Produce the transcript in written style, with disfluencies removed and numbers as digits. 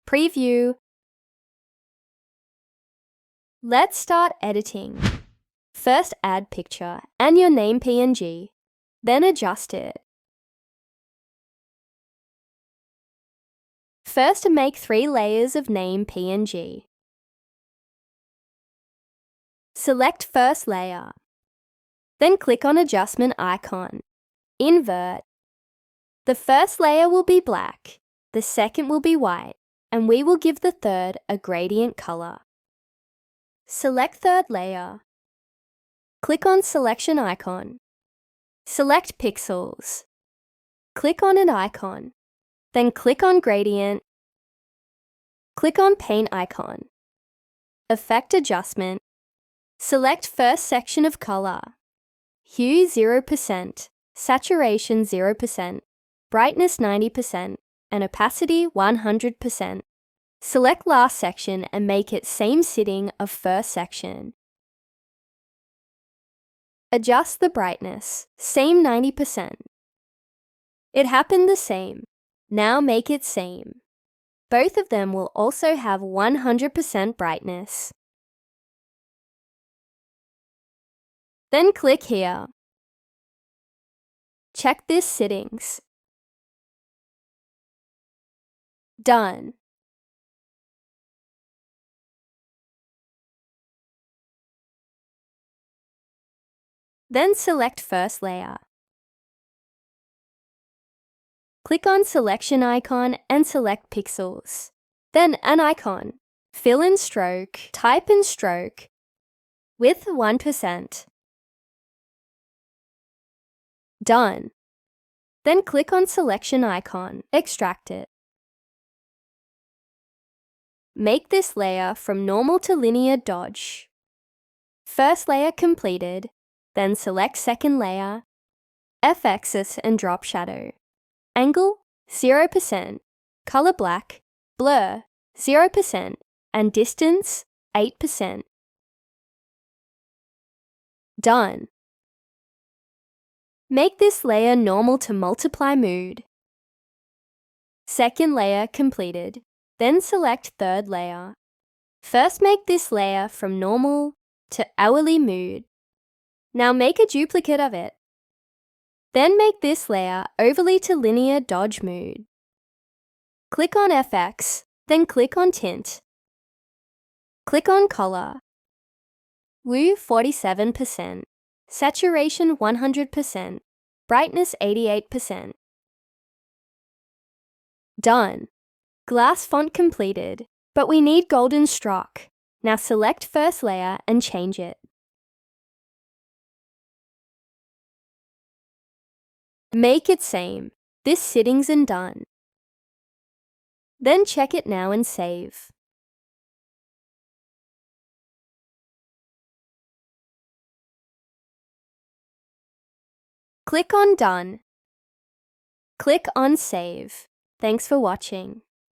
Preview. Let's start editing. First add picture and your name PNG, then adjust it. First make 3 layers of name PNG. Select first layer. Then click on adjustment icon. Invert. The first layer will be black, the second will be white, and we will give the third a gradient color. Select third layer. Click on selection icon. Select pixels. Click on an icon. Then click on gradient. Click on paint icon. Effect adjustment. Select first section of color. Hue 0%, saturation 0%, brightness 90%, and opacity 100%. Select last section and make it same setting of first section. Adjust the brightness, same 90%. It happened the same. Now make it same. Both of them will also have 100% brightness. Then click here. Check this settings. Done. Then select first layer. Click on selection icon and select pixels. Then an icon. Fill in stroke, type in stroke, width 1%. Done. Then click on selection icon, extract it. Make this layer from normal to linear dodge. First layer completed, then select second layer, F-axis and drop shadow. Angle 0%, color black, blur 0%, and distance 8%. Done. Make this layer normal to multiply mood. Second layer completed, then select third layer. First make this layer from normal to hourly mood. Now make a duplicate of it. Then make this layer overlay to linear dodge mood. Click on FX, then click on tint. Click on color. Hue 47%. Saturation 100%, brightness 88%. Done. Glass font completed, but we need golden stroke. Now select first layer and change it. Make it same. This settings and done. Then check it now and save. Click on Done. Click on Save. Thanks for watching.